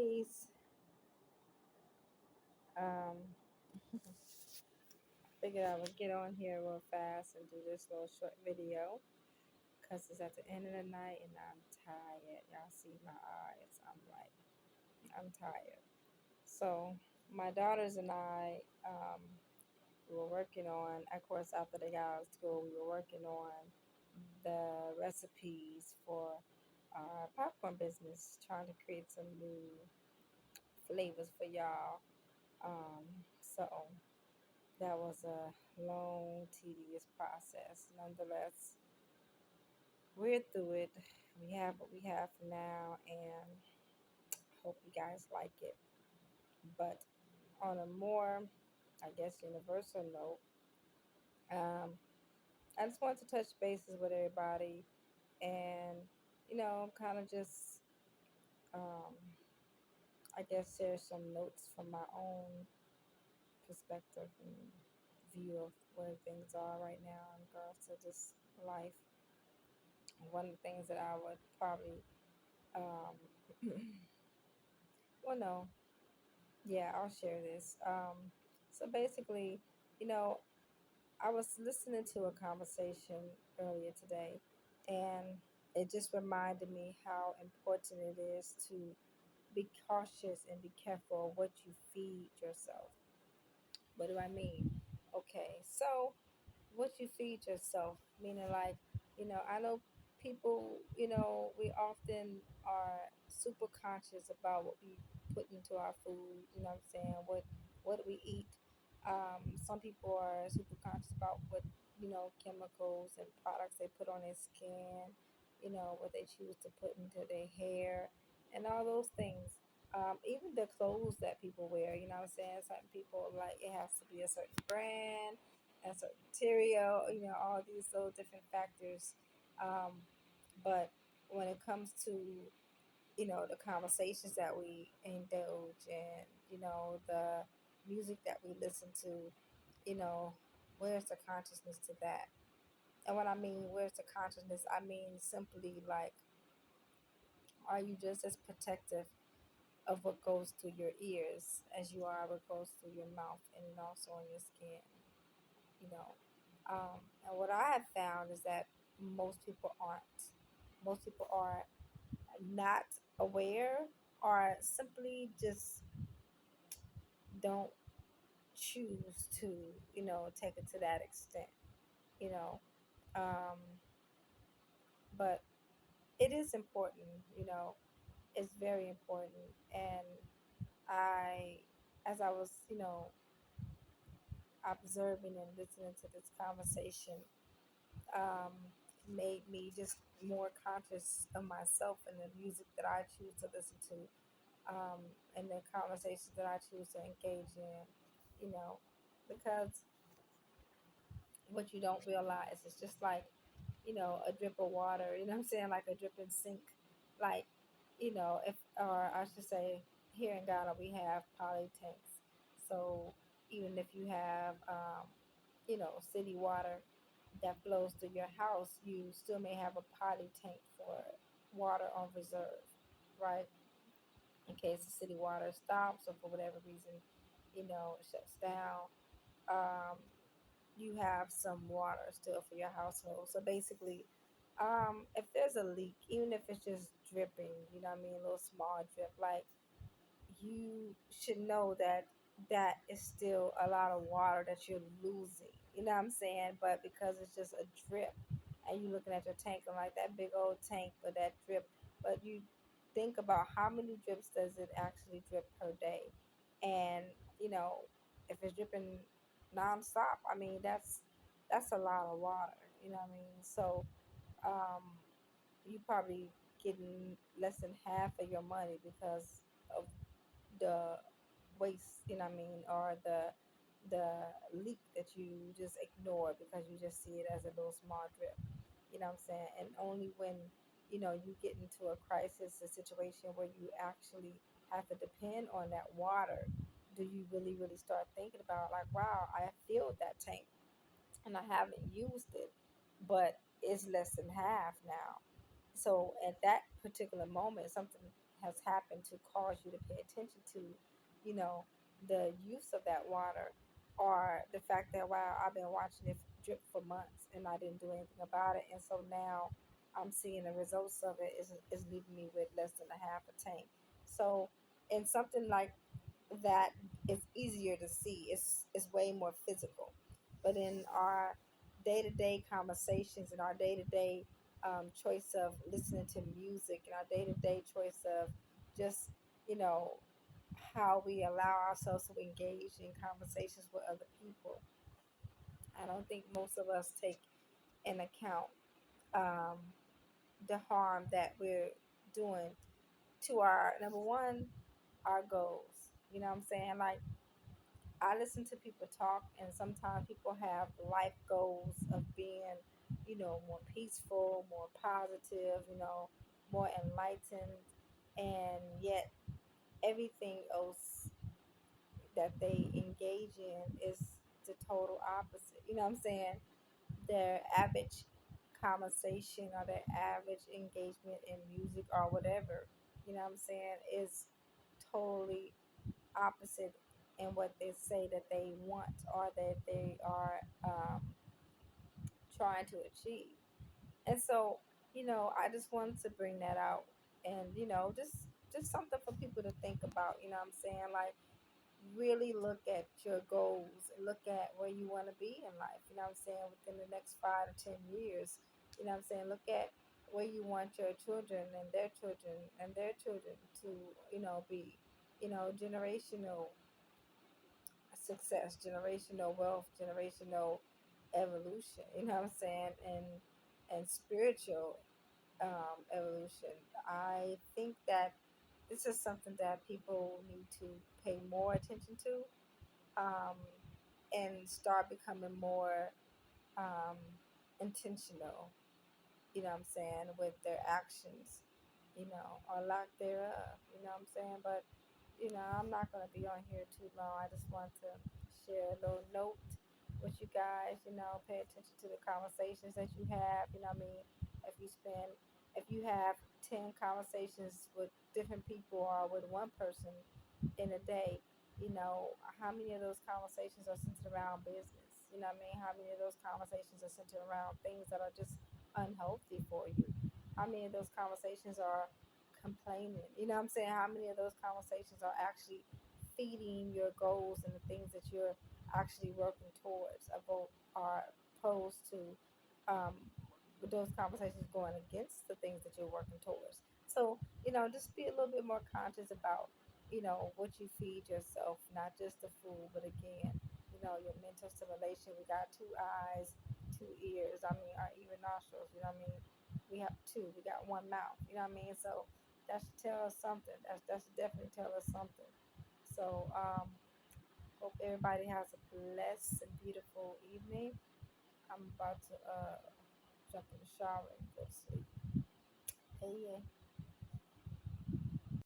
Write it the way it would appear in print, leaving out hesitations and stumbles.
Peace. Um, Figured I would get on here real fast and do this little short video because it's at the end of the night and I'm tired. Y'all see my eyes. I'm tired. So, my daughters and I, we were working on, of course, after they got out of school, we were working on the recipes for our popcorn business, trying to create some new flavors for y'all. So that was a long, tedious process. Nonetheless, we're through it. We have what we have for now, and hope you guys like it. But on a more, I guess, universal note, um, I just want to touch bases with everybody and, kind of just, um, I guess, share some notes from my own perspective and view of where things are right now in regards to just life. One of the things that I would probably, um, well, no, yeah, I'll share this. So basically, you know, I was listening to a conversation earlier today, and it just reminded me how important it is to be cautious and be careful of what you feed yourself. What do I mean? Okay, so what you feed yourself, meaning like, I know people, we often are super conscious about what we put into our food, you know what I'm saying? What we eat. Some people are super conscious about what, chemicals and products they put on their skin, what they choose to put into their hair and all those things. Even the clothes that people wear, you know what I'm saying? Certain people like it has to be a certain brand, a certain material, all these little different factors. Um, but when it comes to, the conversations that we indulge in, the music that we listen to, you know, where's the consciousness to that? And when I mean where's the consciousness, I mean simply like, are you just as protective of what goes through your ears as you are what goes through your mouth and then also on your skin, you know? And what I have found is that most people aren't. Most people are not aware or simply just don't choose to, take it to that extent, you know. Um, but it is important, it's very important. And I, as I was, observing and listening to this conversation, um, made me just more conscious of myself and the music that I choose to listen to, and the conversations that I choose to engage in, because what you don't realize is just like, a drip of water, you know what I'm saying? Like a dripping sink. Like, if, or I should say, here in Ghana, we have poly tanks. So even if you have, city water that flows through your house, you still may have a potty tank for water on reserve, right? In case the city water stops or for whatever reason, it shuts down. Um, you have some water still for your household. So basically, if there's a leak, even if it's just dripping, you know what I mean, a little small drip, like you should know that that is still a lot of water that you're losing. You know what I'm saying? But because it's just a drip and you looking at your tank and like that big old tank with that drip, but you think about how many drips does it actually drip per day? And, you know, if it's dripping nonstop, I mean that's a lot of water, you know what I mean? So um you probably getting less than half of your money because of the waste, you know what I mean, or the leak that you just ignore because you just see it as a little small drip. You know what I'm saying? And only when, you get into a crisis, a situation where you actually have to depend on that water, do you really, really start thinking about like, wow, I filled that tank and I haven't used it, but it's less than half now. So at that particular moment, something has happened to cause you to pay attention to, you know, the use of that water, or the fact that wow, I've been watching it drip for months and I didn't do anything about it, and so now I'm seeing the results of it is leaving me with less than a half a tank. So, in something like that, it's easier to see. It's way more physical. But in our day to day conversations, in our day to day choice of listening to music, in our day to day choice of just, you know, how we allow ourselves to engage in conversations with other people, I don't think most of us take in account um, the harm that we're doing to our, number one, our goals. You know what I'm saying? Like, I listen to people talk, and sometimes people have life goals of being, more peaceful, more positive, more enlightened, and yet everything else that they engage in is the total opposite. You know what I'm saying? Their average conversation or their average engagement in music or whatever, you know what I'm saying, is totally opposite in what they say that they want or that they are trying to achieve. And so, I just wanted to bring that out, and just something for people to think about. You know what I'm saying? Like, really look at your goals and look at where you want to be in life. You know what I'm saying? Within the next 5 to 10 years. You know what I'm saying? Look at where you want your children and their children and their children to, be, generational success, generational wealth, generational evolution. You know what I'm saying? And spiritual evolution. I think that this is something that people need to pay more attention to, um, and start becoming more um, intentional, you know what I'm saying, with their actions, or lack thereof, you know what I'm saying? But, I'm not going to be on here too long. I just want to share a little note with you guys, pay attention to the conversations that you have, you know what I mean? If you have 10 conversations with different people or with one person in a day, how many of those conversations are centered around business? You know what I mean? How many of those conversations are centered around things that are just unhealthy for you? How many of those conversations are complaining? You know what I'm saying? How many of those conversations are actually feeding your goals and the things that you're actually working towards, are opposed to um, those conversations going against the things that you're working towards? So, just be a little bit more conscious about, what you feed yourself, not just the food, but again, your mental stimulation. We got two eyes, two ears. I mean, our even nostrils. You know what I mean? We have two. We got one mouth. You know what I mean? So that should tell us something. That should definitely tell us something. So hope everybody has a blessed and beautiful evening. I'm about to jump in the shower and go to sleep. Hey, yeah.